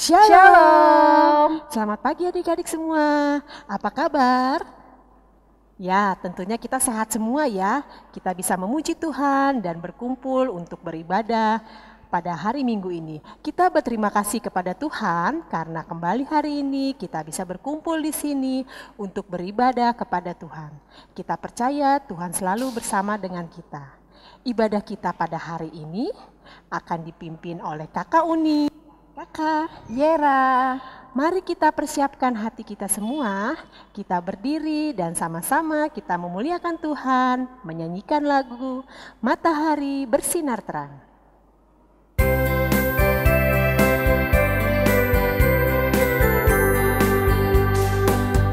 Shalom. Selamat pagi adik-adik semua. Apa kabar? Ya, tentunya kita sehat semua ya. Kita bisa memuji Tuhan dan berkumpul untuk beribadah pada hari Minggu ini. Kita berterima kasih kepada Tuhan karena kembali hari ini kita bisa berkumpul di sini untuk beribadah kepada Tuhan. Kita percaya Tuhan selalu bersama dengan kita. Ibadah kita pada hari ini akan dipimpin oleh Kakak Uni, Kakak Yera. Mari kita persiapkan hati kita semua, kita berdiri dan sama-sama kita memuliakan Tuhan, menyanyikan lagu Matahari Bersinar Terang.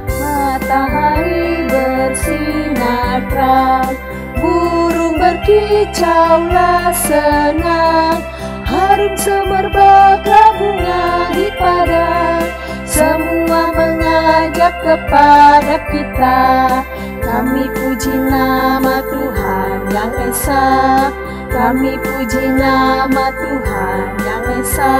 Matahari bersinar terang, burung berkicaulah senang, harum semerbak bunga di padang, semua mengajak kepada kita. Kami puji nama Tuhan yang Esa, kami puji nama Tuhan yang Esa.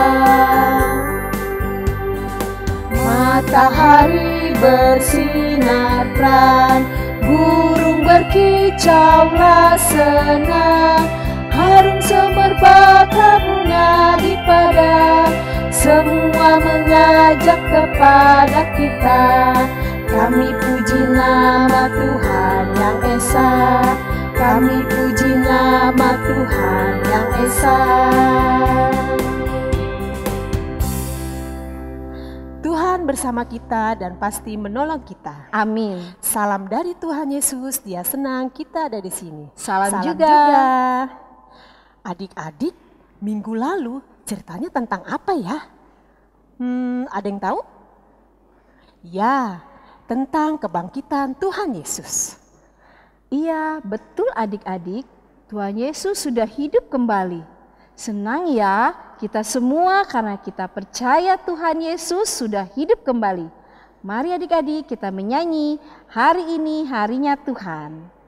Matahari bersinar terang, burung berkicaulah senang, harum semerbak bunga di padang, semua mengajak kepada kita. Kami puji nama Tuhan yang Esa, kami puji nama Tuhan yang Esa. Tuhan bersama kita dan pasti menolong kita. Amin. Salam dari Tuhan Yesus, Dia senang kita ada di sini. Salam juga. Adik-adik, minggu lalu ceritanya tentang apa ya? Ada yang tahu? Ya, tentang kebangkitan Tuhan Yesus. Iya, betul adik-adik. Tuhan Yesus sudah hidup kembali. Senang ya kita semua karena kita percaya Tuhan Yesus sudah hidup kembali. Mari adik-adik kita menyanyi, hari ini harinya Tuhan.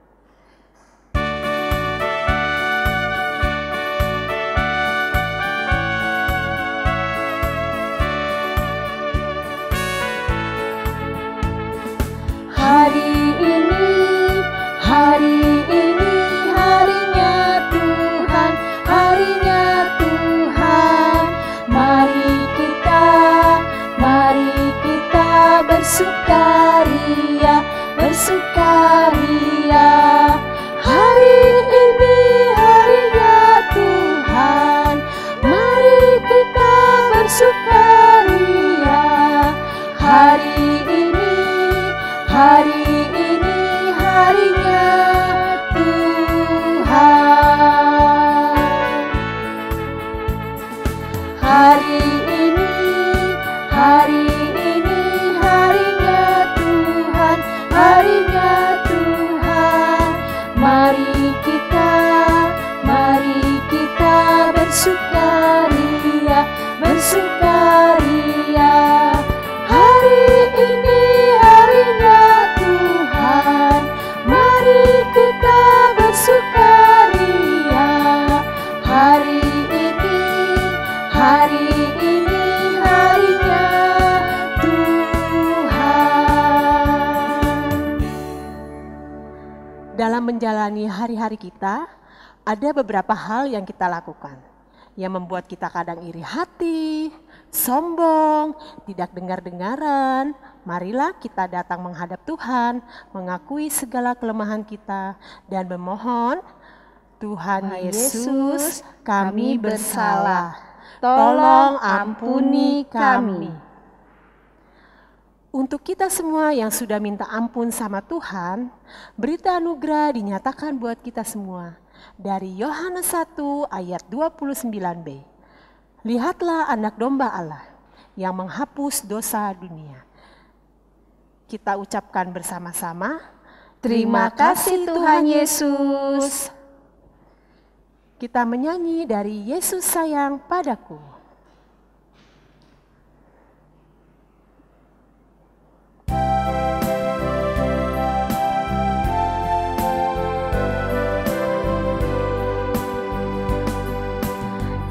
Hari ini harinya Tuhan, harinya Tuhan. Mari kita bersukaria, bersukaria. Hari ini harinya Tuhan, mari kita bersukaria. Hari ini harinya Tuhan. Hari ini harinya Tuhan, harinya Tuhan. Mari kita bersukaria, bersukaria. Hari ini harinya Tuhan, mari kita bersukaria. Hari ini harinya Tuhan. Dalam menjalani hari-hari kita, ada beberapa hal yang kita lakukan yang membuat kita kadang iri hati, sombong, tidak dengar-dengaran. Marilah kita datang menghadap Tuhan, mengakui segala kelemahan kita, dan memohon, Tuhan Yesus, kami bersalah. Tolong ampuni kami. Untuk kita semua yang sudah minta ampun sama Tuhan, berita anugerah dinyatakan buat kita semua. Dari Yohanes 1 ayat 29b. Lihatlah anak domba Allah yang menghapus dosa dunia. Kita ucapkan bersama-sama, Terima kasih Tuhan Yesus. Kita menyanyi dari Yesus sayang padaku.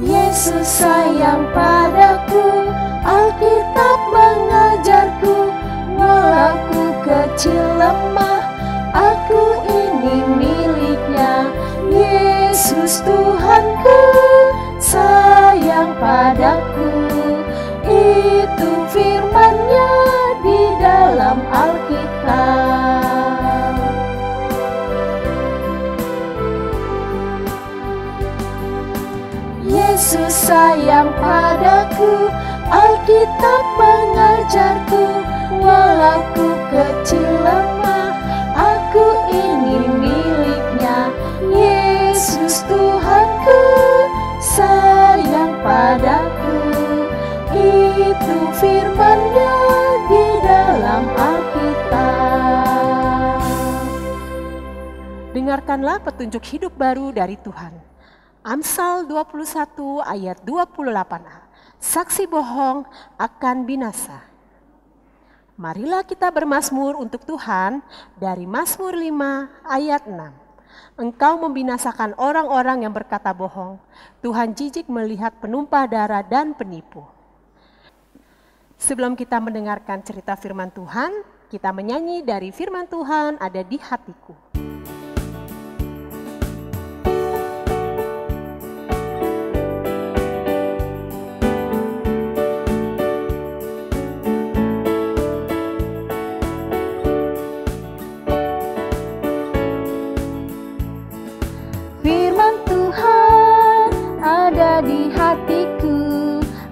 Yesus sayang padaku, Alkitab mengajarku, walau ku kecil lemah, aku ini miliknya. Yesus Tuhanku sayang padaku. Itu firman-Nya di dalam Alkitab. Yesus sayang padaku, Alkitab mengajarku, walau ku kecil lemah, aku ini miliknya. Yesus Tuhanku sayang padaku. Itu firman-Nya di dalam Alkitab. Dengarkanlah petunjuk hidup baru dari Tuhan. Amsal 21 ayat 28a. Saksi bohong akan binasa. Marilah kita bermazmur untuk Tuhan dari Mazmur 5 ayat 6. Engkau membinasakan orang-orang yang berkata bohong. Tuhan jijik melihat penumpah darah dan penipu. Sebelum kita mendengarkan cerita firman Tuhan, kita menyanyi dari firman Tuhan ada di hatiku. Firman Tuhan ada di hatiku,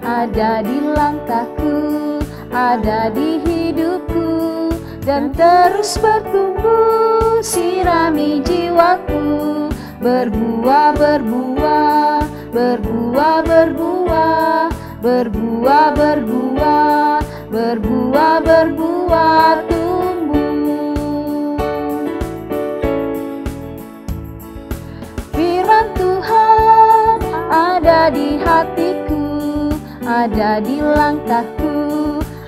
ada di langkahku, ada di hidupku, dan terus bertumbuh, sirami jiwaku, berbuah, berbuah, berbuah, berbuah, berbuah, berbuah, berbuah, berbuah, tumbuh. Firman Tuhan ada di hatiku, ada di langkahku,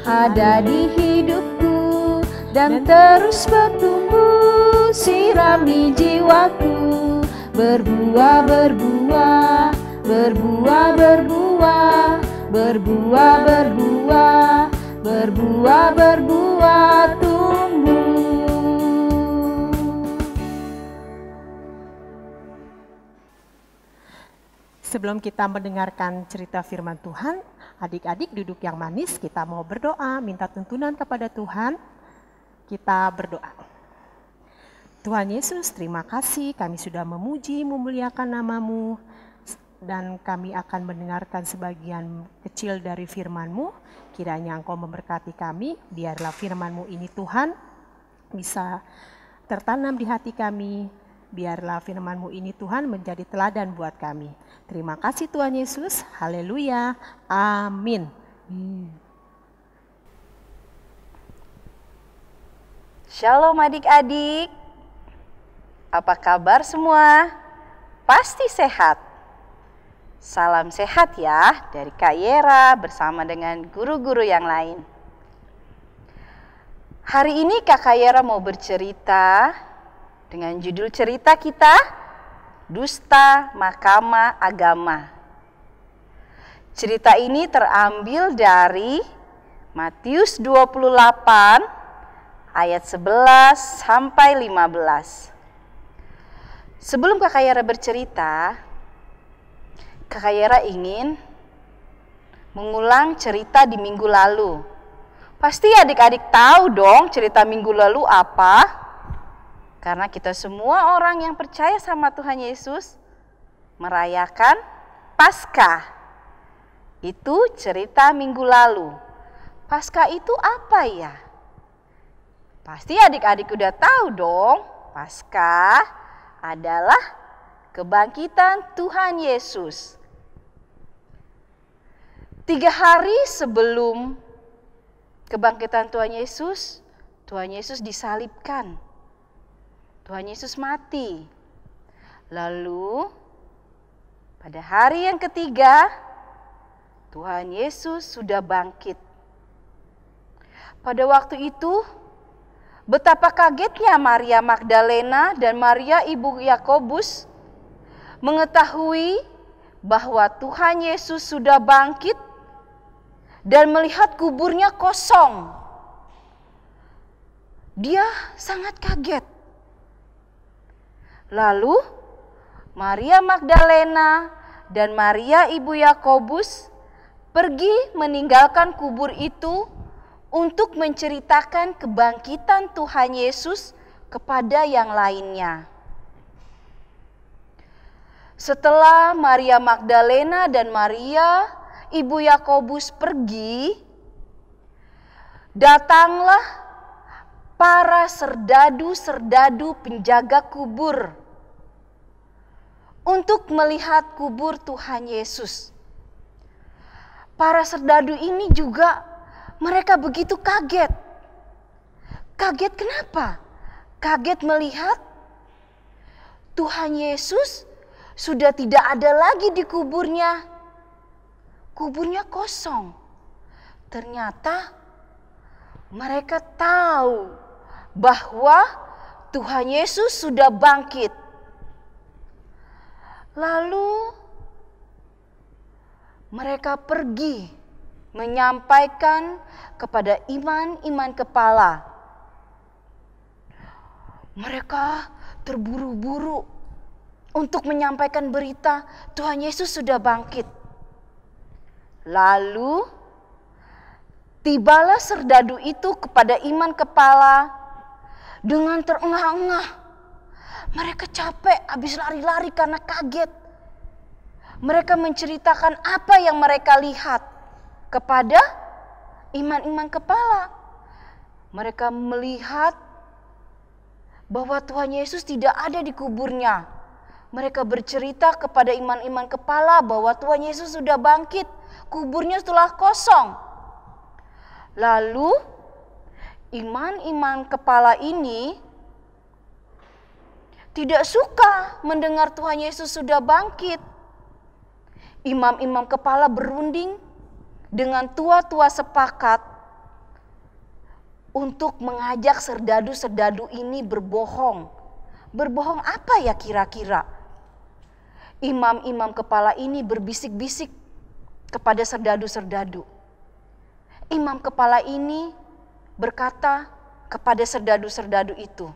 ada di hidupku, dan terus bertumbuh, sirami jiwaku, berbuah, berbuah, berbuah, berbuah, berbuah, berbuah, berbuah, berbuah, tumbuh. Sebelum kita mendengarkan cerita firman Tuhan, adik-adik duduk yang manis, kita mau berdoa, minta tuntunan kepada Tuhan. Kita berdoa. Tuhan Yesus, terima kasih kami sudah memuji, memuliakan nama-Mu, dan kami akan mendengarkan sebagian kecil dari firman-Mu. Kiranya Engkau memberkati kami, biarlah firman-Mu ini Tuhan bisa tertanam di hati kami. Biarlah firman-Mu ini Tuhan menjadi teladan buat kami. Terima kasih Tuhan Yesus, haleluya, amin. Shalom adik-adik, apa kabar semua? Pasti sehat. Salam sehat ya dari Kak Yera bersama dengan guru-guru yang lain. Hari ini Kak Yera mau bercerita dengan judul cerita kita, Dusta Mahkamah Agama. Cerita ini terambil dari Matius 28 ayat 11 sampai 15. Sebelum Kakak Yara bercerita, Kakak Yara ingin mengulang cerita di minggu lalu. Pasti adik-adik tahu dong cerita minggu lalu apa? Karena kita semua orang yang percaya sama Tuhan Yesus merayakan Paskah. Itu cerita minggu lalu. Paskah itu apa ya? Pasti adik-adik udah tahu dong. Paskah adalah kebangkitan Tuhan Yesus. 3 hari sebelum kebangkitan Tuhan Yesus disalibkan. Tuhan Yesus mati. Lalu pada hari yang ketiga, Tuhan Yesus sudah bangkit. Pada waktu itu, betapa kagetnya Maria Magdalena dan Maria ibu Yakobus mengetahui bahwa Tuhan Yesus sudah bangkit dan melihat kuburnya kosong. Dia sangat kaget. Lalu Maria Magdalena dan Maria ibu Yakobus pergi meninggalkan kubur itu untuk menceritakan kebangkitan Tuhan Yesus kepada yang lainnya. Setelah Maria Magdalena dan Maria ibu Yakobus pergi, datanglah para serdadu-serdadu penjaga kubur untuk melihat kubur Tuhan Yesus. Para serdadu ini juga mereka begitu kaget. Kaget kenapa? Kaget melihat Tuhan Yesus sudah tidak ada lagi di kuburnya. Kuburnya kosong. Ternyata mereka tahu bahwa Tuhan Yesus sudah bangkit. Lalu mereka pergi menyampaikan kepada iman-iman kepala. Mereka terburu-buru untuk menyampaikan berita Tuhan Yesus sudah bangkit. Lalu tibalah serdadu itu kepada iman kepala dengan terengah-engah. Mereka capek, habis lari-lari karena kaget. Mereka menceritakan apa yang mereka lihat kepada iman-iman kepala. Mereka melihat bahwa Tuhan Yesus tidak ada di kuburnya. Mereka bercerita kepada iman-iman kepala bahwa Tuhan Yesus sudah bangkit. Kuburnya telah kosong. Lalu iman-iman kepala ini tidak suka mendengar Tuhan Yesus sudah bangkit. Imam-imam kepala berunding dengan tua-tua sepakat untuk mengajak serdadu-serdadu ini berbohong. Berbohong apa ya kira-kira? Imam-imam kepala ini berbisik-bisik kepada serdadu-serdadu. Imam kepala ini berkata kepada serdadu-serdadu itu.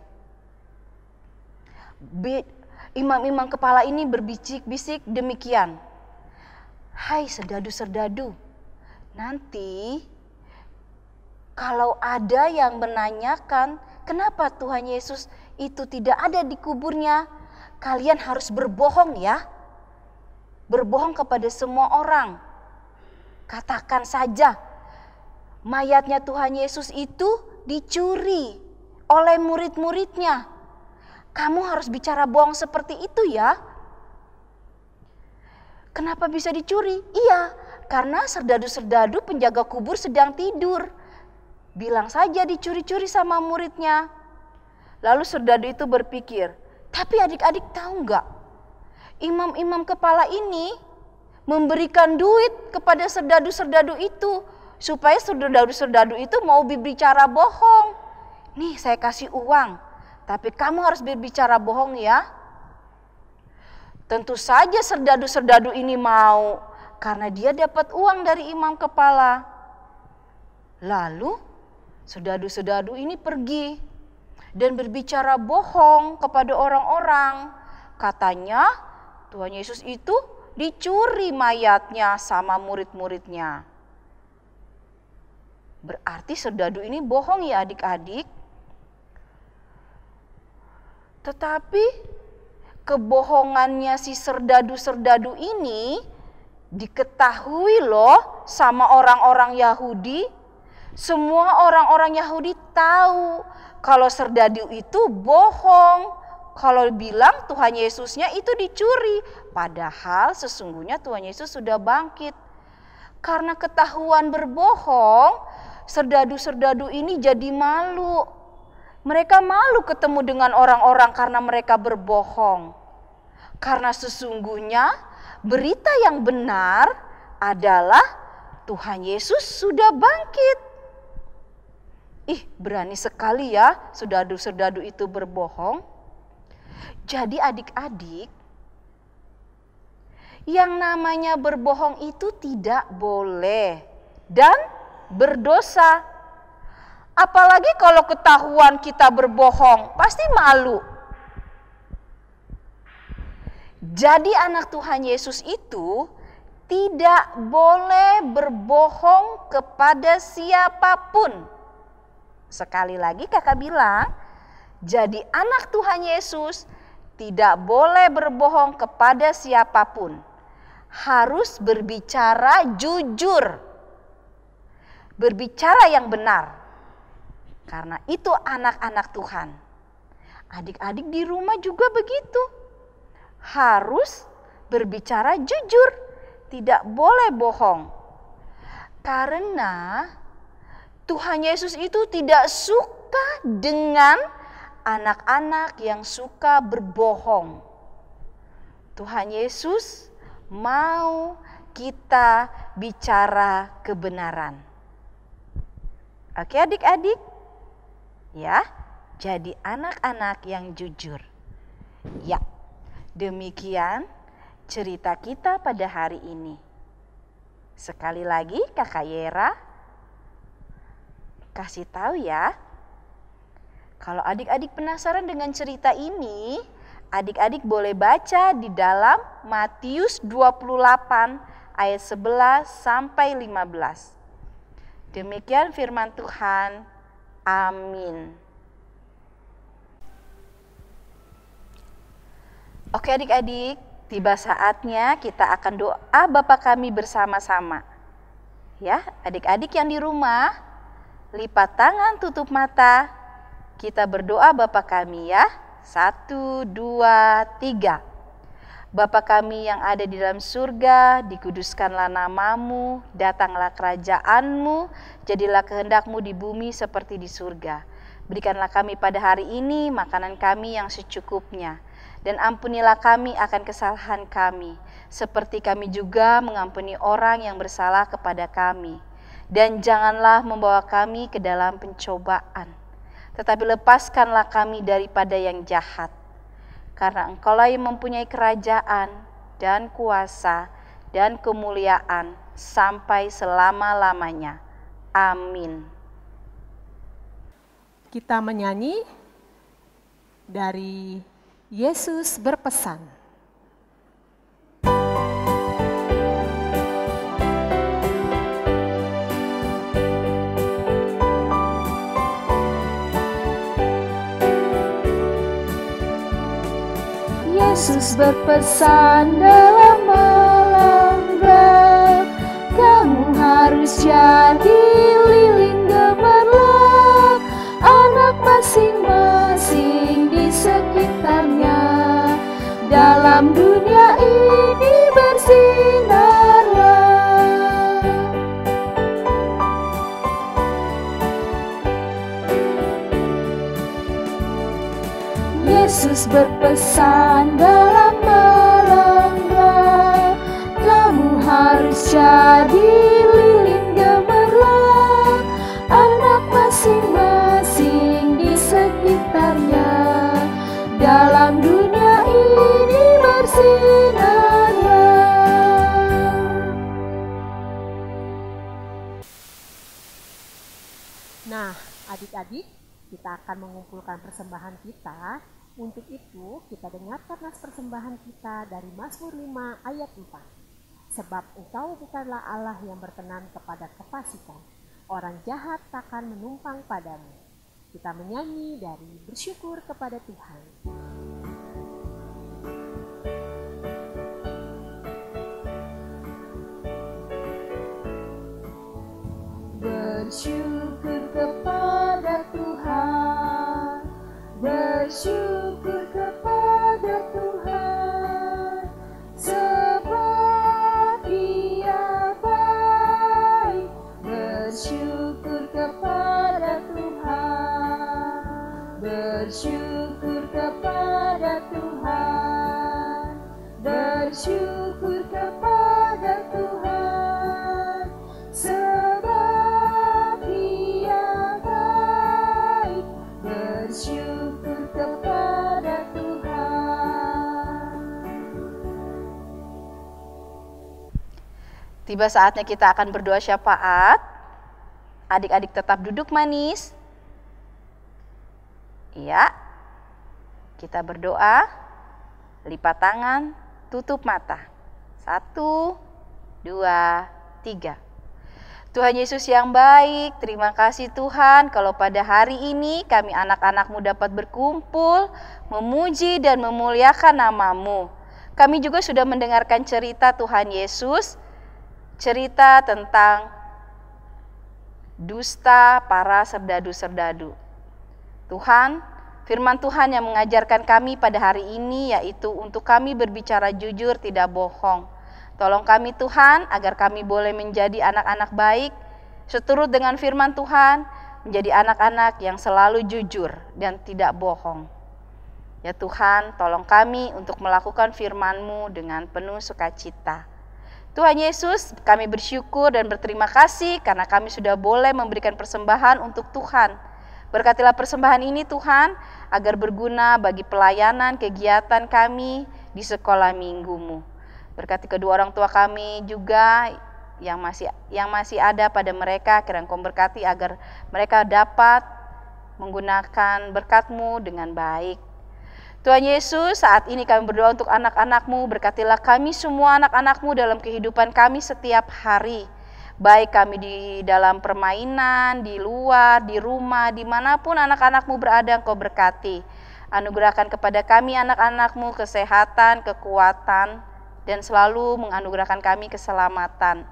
Imam-imam kepala ini berbisik-bisik demikian. Hai serdadu-serdadu, nanti kalau ada yang menanyakan kenapa Tuhan Yesus itu tidak ada di kuburnya, kalian harus berbohong ya. Berbohong kepada semua orang. Katakan saja, mayatnya Tuhan Yesus itu dicuri oleh murid-muridnya. Kamu harus bicara bohong seperti itu ya. Kenapa bisa dicuri? Iya, karena serdadu-serdadu penjaga kubur sedang tidur. Bilang saja dicuri-curi sama muridnya. Lalu serdadu itu berpikir, tapi adik-adik tahu nggak? Imam-imam kepala ini memberikan duit kepada serdadu-serdadu itu supaya serdadu-serdadu itu mau berbicara bohong. Nih saya kasih uang, tapi kamu harus berbicara bohong ya. Tentu saja serdadu-serdadu ini mau karena dia dapat uang dari imam kepala. Lalu serdadu-serdadu ini pergi dan berbicara bohong kepada orang-orang. Katanya Tuhan Yesus itu dicuri mayatnya sama murid-muridnya. Berarti serdadu ini bohong ya adik-adik. Tetapi kebohongannya si serdadu-serdadu ini diketahui loh sama orang-orang Yahudi. Semua orang-orang Yahudi tahu kalau serdadu itu bohong. Kalau bilang Tuhan Yesusnya itu dicuri. Padahal sesungguhnya Tuhan Yesus sudah bangkit. Karena ketahuan berbohong, serdadu-serdadu ini jadi malu. Mereka malu ketemu dengan orang-orang karena mereka berbohong. Karena sesungguhnya berita yang benar adalah Tuhan Yesus sudah bangkit. Ih, berani sekali ya serdadu-serdadu itu berbohong. Jadi adik-adik, yang namanya berbohong itu tidak boleh. dan berdosa. Apalagi kalau ketahuan kita berbohong, pasti malu. Jadi anak Tuhan Yesus itu tidak boleh berbohong kepada siapapun. Sekali lagi kakak bilang, jadi anak Tuhan Yesus tidak boleh berbohong kepada siapapun. Harus berbicara jujur. Berbicara yang benar. Karena itu anak-anak Tuhan. Adik-adik di rumah juga begitu. Harus berbicara jujur. Tidak boleh bohong. Karena Tuhan Yesus itu tidak suka dengan anak-anak yang suka berbohong. Tuhan Yesus mau kita bicara kebenaran. Oke adik-adik? Ya, jadi anak-anak yang jujur. Ya, demikian cerita kita pada hari ini. Sekali lagi Kakak Yera kasih tahu ya. Kalau adik-adik penasaran dengan cerita ini, adik-adik boleh baca di dalam Matius 28 ayat 11 sampai 15. Demikian firman Tuhan. Amin. Oke adik-adik, tiba saatnya kita akan doa Bapa kami bersama-sama. Ya, adik-adik yang di rumah, lipat tangan, tutup mata. Kita berdoa Bapa kami ya. 1, 2, 3. Bapa kami yang ada di dalam surga, dikuduskanlah namamu, datanglah kerajaanmu, jadilah kehendakmu di bumi seperti di surga. Berikanlah kami pada hari ini makanan kami yang secukupnya. Dan ampunilah kami akan kesalahan kami, seperti kami juga mengampuni orang yang bersalah kepada kami. Dan janganlah membawa kami ke dalam pencobaan, tetapi lepaskanlah kami daripada yang jahat. Karena Engkaulah yang mempunyai kerajaan dan kuasa dan kemuliaan sampai selama-lamanya. Amin. Kita menyanyi dari Yesus berpesan. Yesus berpesan dalam melanggar, kamu harus jadi lilin gemerlap, anak masing-masing di sekitarnya. Dalam dunia ini bersinarlah. Yesus berpesan dalam melanggar, kamu harus jadi lilin gemerlap, anak masing-masing di sekitarnya. Dalam dunia ini bersinarlah. Nah, adik-adik, kita akan mengumpulkan persembahan kita. Untuk itu, kita dengarkan nas persembahan kita dari Mazmur 5 ayat 4. Sebab Engkau bukanlah Allah yang berkenan kepada kefasikan, orang jahat takkan menumpang padamu. Kita menyanyi dari bersyukur kepada Tuhan. Bersyukur kepada Tuhan, bersyukur kepada Tuhan, sebab Dia baik. Bersyukur kepada Tuhan, bersyukur kepada Tuhan, bersyukur kepada Tuhan, sebab Dia baik. Bersyukur kepada Tuhan. Tiba saatnya kita akan berdoa syafaat. Adik-adik tetap duduk manis. Iya. Kita berdoa. Lipat tangan, tutup mata. 1, 2, 3. Tuhan Yesus yang baik, terima kasih Tuhan kalau pada hari ini kami anak-anak-Mu dapat berkumpul, memuji dan memuliakan nama-Mu. Kami juga sudah mendengarkan cerita Tuhan Yesus, cerita tentang dusta para serdadu-serdadu. Tuhan, firman Tuhan yang mengajarkan kami pada hari ini yaitu untuk kami berbicara jujur, tidak bohong. Tolong kami Tuhan agar kami boleh menjadi anak-anak baik, seturut dengan firman Tuhan, menjadi anak-anak yang selalu jujur dan tidak bohong. Ya Tuhan, tolong kami untuk melakukan firman-Mu dengan penuh sukacita. Tuhan Yesus, kami bersyukur dan berterima kasih karena kami sudah boleh memberikan persembahan untuk Tuhan. Berkatilah persembahan ini Tuhan, agar berguna bagi pelayanan kegiatan kami di sekolah minggu-Mu. Berkati kedua orang tua kami juga yang masih ada pada mereka, kiranya Engkau berkati agar mereka dapat menggunakan berkat-Mu dengan baik. Tuhan Yesus, saat ini kami berdoa untuk anak-anak-Mu, berkatilah kami semua anak-anak-Mu dalam kehidupan kami setiap hari. Baik kami di dalam permainan, di luar, di rumah, dimanapun anak-anak-Mu berada, Engkau berkati. Anugerahkan kepada kami anak-anak-Mu kesehatan, kekuatan, dan selalu menganugerahkan kami keselamatan.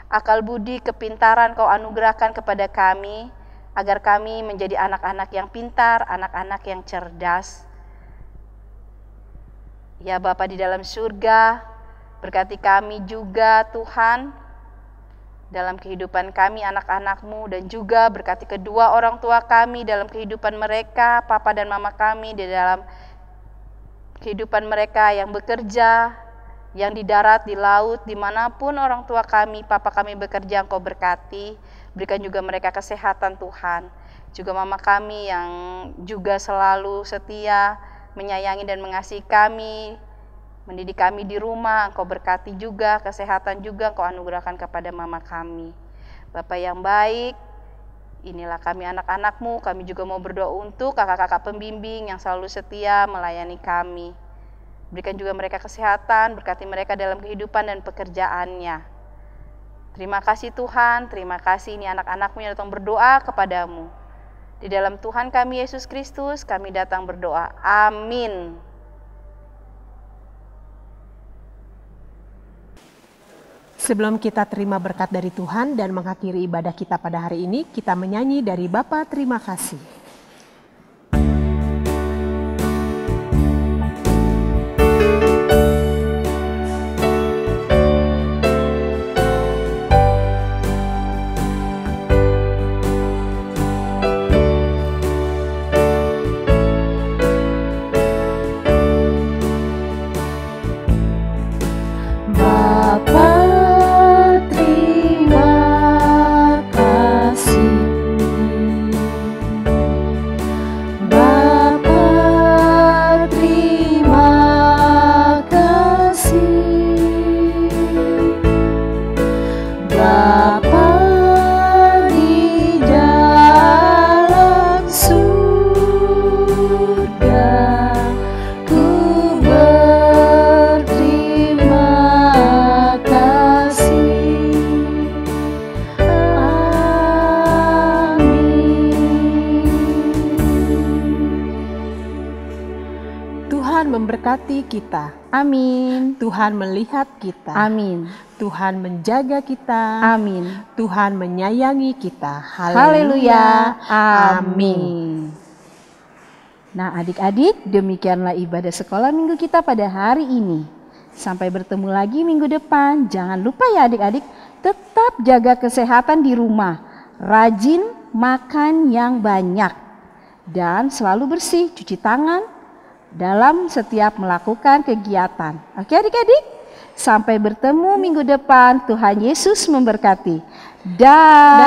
Akal budi, kepintaran Kau anugerahkan kepada kami, agar kami menjadi anak-anak yang pintar, anak-anak yang cerdas. Ya Bapa di dalam surga, berkati kami juga Tuhan, dalam kehidupan kami anak-anak-Mu, dan juga berkati kedua orang tua kami dalam kehidupan mereka, Papa dan Mama kami di dalam kehidupan mereka yang bekerja, yang di darat, di laut, dimanapun orang tua kami, Papa kami bekerja, Engkau berkati. Berikan juga mereka kesehatan Tuhan. Juga Mama kami yang juga selalu setia, menyayangi dan mengasihi kami, mendidik kami di rumah, Engkau berkati juga, kesehatan juga Engkau anugerahkan kepada Mama kami. Bapa yang baik, inilah kami anak-anak-Mu, kami juga mau berdoa untuk kakak-kakak pembimbing yang selalu setia melayani kami. Berikan juga mereka kesehatan, berkati mereka dalam kehidupan dan pekerjaannya. Terima kasih Tuhan, terima kasih ini anak-anak-Mu yang datang berdoa kepadamu. Di dalam Tuhan kami Yesus Kristus, kami datang berdoa. Amin. Sebelum kita terima berkat dari Tuhan dan mengakhiri ibadah kita pada hari ini, kita menyanyi dari Bapa Terima Kasih. Memberkati kita. Amin. Tuhan melihat kita. Amin. Tuhan menjaga kita. Amin. Tuhan menyayangi kita. Haleluya. Amin. Nah adik-adik, demikianlah ibadah sekolah minggu kita pada hari ini. Sampai bertemu lagi minggu depan. Jangan lupa ya adik-adik, tetap jaga kesehatan di rumah. Rajin makan yang banyak. Dan selalu bersih, cuci tangan dalam setiap melakukan kegiatan. Oke adik-adik, sampai bertemu minggu depan. Tuhan Yesus memberkati. Dah.